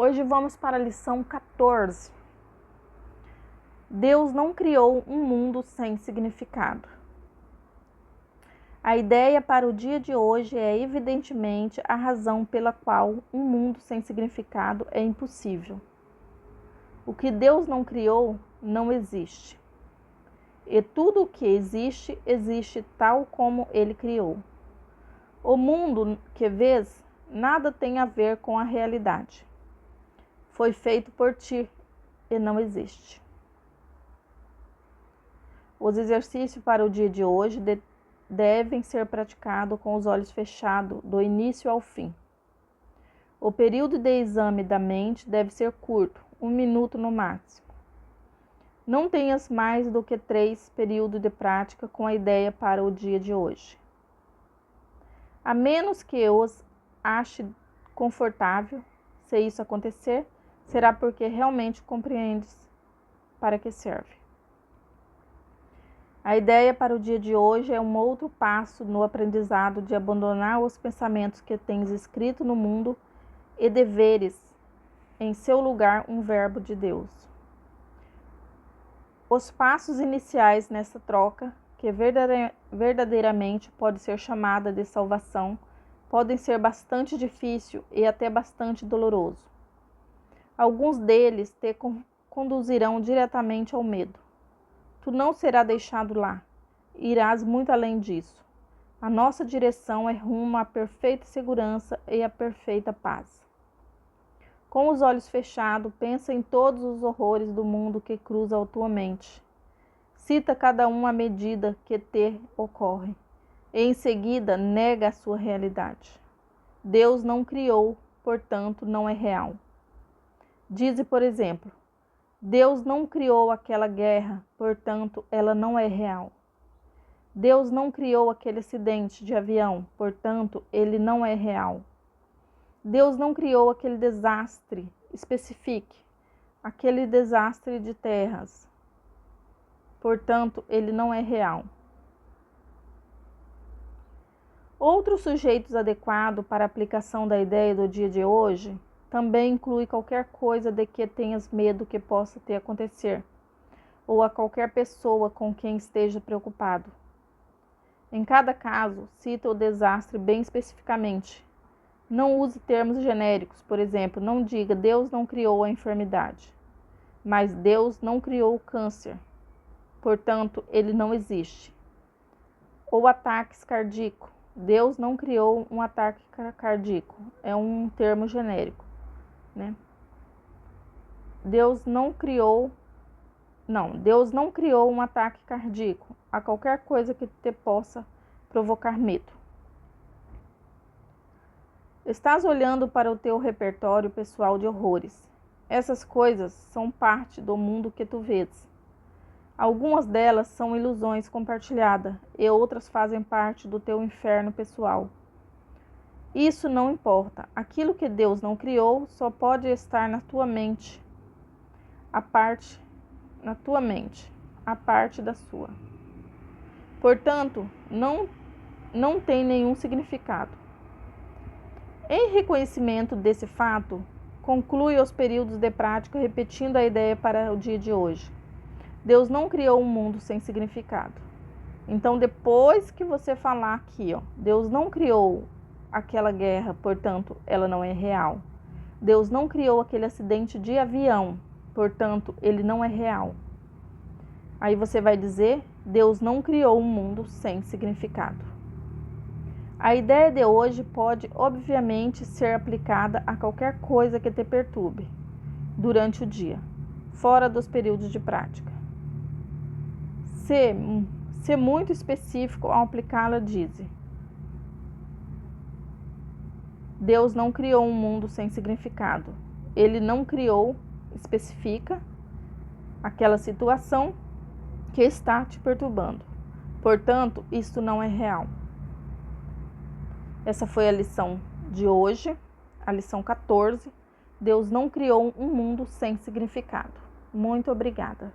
Hoje vamos para a lição 14. Deus não criou um mundo sem significado. A ideia para o dia de hoje é evidentemente a razão pela qual um mundo sem significado é impossível. O que Deus não criou não existe. E tudo o que existe, existe tal como Ele criou. O mundo que vês nada tem a ver com a realidade. Foi feito por ti e não existe. Os exercícios para o dia de hoje devem ser praticados com os olhos fechados, do início ao fim. O período de exame da mente deve ser curto, 1 minuto no máximo. Não tenhas mais do que 3 períodos de prática com a ideia para o dia de hoje. A menos que os ache confortável, se isso acontecer, será porque realmente compreendes para que serve. A ideia para o dia de hoje é um outro passo no aprendizado de abandonar os pensamentos que tens escrito no mundo e de veres em seu lugar um verbo de Deus. Os passos iniciais nessa troca, que verdadeiramente pode ser chamada de salvação, podem ser bastante difíceis e até bastante dolorosos. Alguns deles te conduzirão diretamente ao medo. Tu não serás deixado lá, irás muito além disso. A nossa direção é rumo à perfeita segurança e à perfeita paz. Com os olhos fechados, pensa em todos os horrores do mundo que cruza a tua mente. Cita cada um à medida que te ocorre, e em seguida nega a sua realidade. Deus não criou, portanto não é real. Dize, por exemplo, Deus não criou aquela guerra, portanto ela não é real. Deus não criou aquele acidente de avião, portanto ele não é real. Deus não criou aquele desastre, especifique, aquele desastre de terras, portanto ele não é real. Outros sujeitos adequados para a aplicação da ideia do dia de hoje também inclui qualquer coisa de que tenhas medo que possa te acontecer, ou a qualquer pessoa com quem esteja preocupado. Em cada caso, cita o desastre bem especificamente. Não use termos genéricos, por exemplo, não diga Deus não criou a enfermidade, mas Deus não criou o câncer, portanto ele não existe. Ou ataques cardíacos. Deus não criou um ataque cardíaco, é um termo genérico, né? Deus não criou um ataque cardíaco, a qualquer coisa que te possa provocar medo. Estás olhando para o teu repertório pessoal de horrores. Essas coisas são parte do mundo que tu vês. Algumas delas são ilusões compartilhadas e outras fazem parte do teu inferno pessoal. Isso não importa. Aquilo que Deus não criou só pode estar na tua mente, a parte da sua. Portanto, não tem nenhum significado. Em reconhecimento desse fato, conclui os períodos de prática repetindo a ideia para o dia de hoje. Deus não criou um mundo sem significado. Então, depois que você falar aqui, Deus não criou aquela guerra, portanto, ela não é real. Deus não criou aquele acidente de avião, portanto, ele não é real. Aí você vai dizer, Deus não criou um mundo sem significado. A ideia de hoje pode, obviamente, ser aplicada a qualquer coisa que te perturbe durante o dia, fora dos períodos de prática. Se muito específico ao aplicá-la, diz: Deus não criou um mundo sem significado. Ele não criou, especifica, aquela situação que está te perturbando. Portanto, isso não é real. Essa foi a lição de hoje, a lição 14. Deus não criou um mundo sem significado. Muito obrigada.